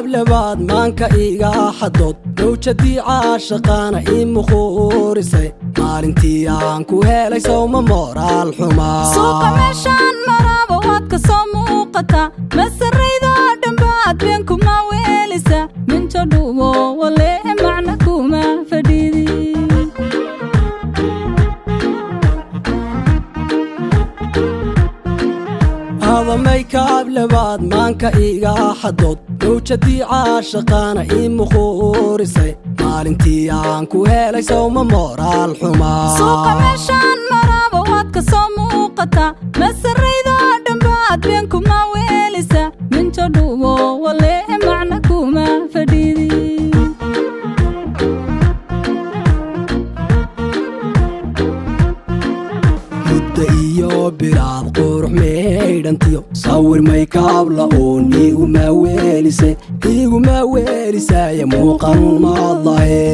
لبعض مانك إيجا حدود موجتي عاشقانا مخورسي مالنتي عنكو هالي سوما مورا الحما سوق مشان مرابا وادك سموقتا مسريدا دنباد بينكم ما ويلسا من جدوو واللي معناكوما فديدي هذا ميكاب لبعض مانك إيجا حدود موجتي عاشقانا مخورسي مالنتي عنكو هالي سوما مورا الحما سوق مشان مرابا وادك سموقتا مسريدا دنباد بينكم ما ويلسا من جدوو واللي معناكوما فديدي iyo biraad qurux meeydhantiyo sawir maykaab la'oon iguma weelisaya muuqan maadlahe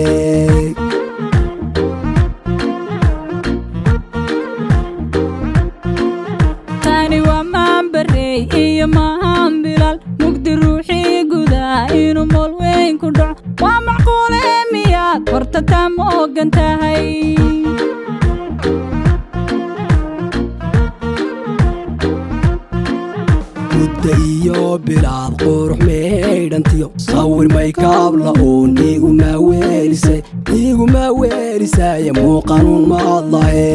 tani waa maan barey iyo maahan bilal mugdi ruuxii gudaa inuu mool weyn ku dhaco waa macquule miyaad horta taa ma ogan tahay iyo biraad qurux meeydhantiyo sawir maykaab la'oon iguma weelisaya muuqan maadlahe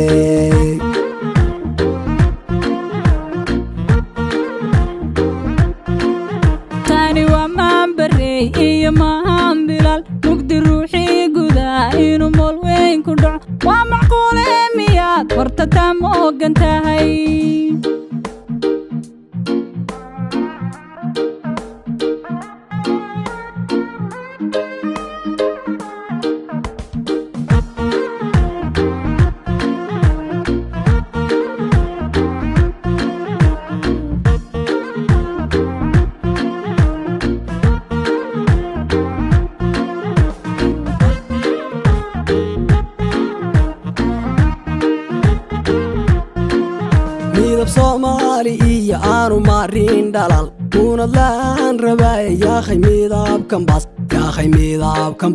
tani waa maan barey iyo maahan bilal mugdi ruuxii gudaa inuu mool weyn ku dhaco waa macquule miyaad horta taa ma ogan tahay midab Soomaali iyo aanu marin dhalal kuna laan rabay yaakhay midabkan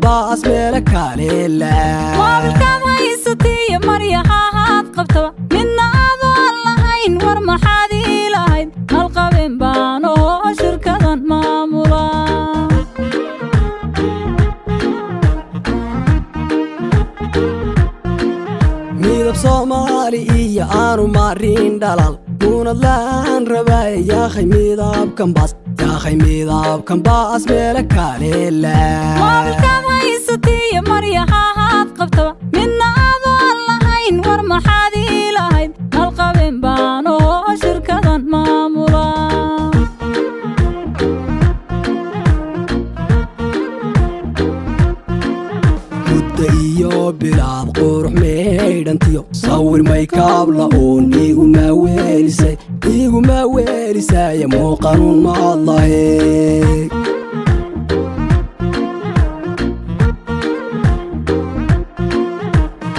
baas meel kale la moobilkan haysatiyo maryahaad qabtaba midna adoon lahayn war maxaad ilahayd hal qabin baan oo shirkadan maamula midab Soomaali iyo aanu marin dhalal kuna laan rabay yaakhay midabkan baas meel kale la moobilkan haysatiyo maryahaad qabtaba midna adoon lahayn war maxaad ilahayd hal qabin baan oo shirkadan maamula iyo biraad qurux meeydhantiyo sawir maykaab la'oon iguma weelisaya muuqan maadlahe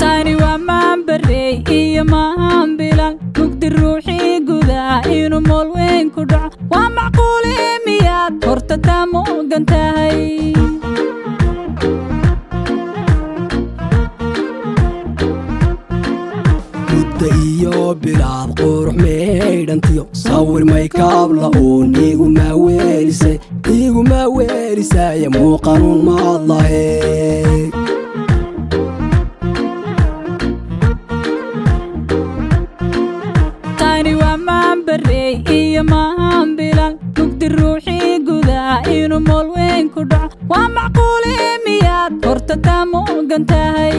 tani waa maan barey iyo maahan bilal mugdi ruuxii gudaa inuu mool weyn ku dhaco waa macquule miyaad horta taa ma ogan tahay iyo biraad qurux meeydhantiyo sawir maykaab la'oon iguma weelisaya muuqan maadlahe tani waa maan barey iyo maahan bilal mugdi ruuxii gudaa inuu mool weyn ku dhaco waa macquule miyaad horta taa ma ogan tahay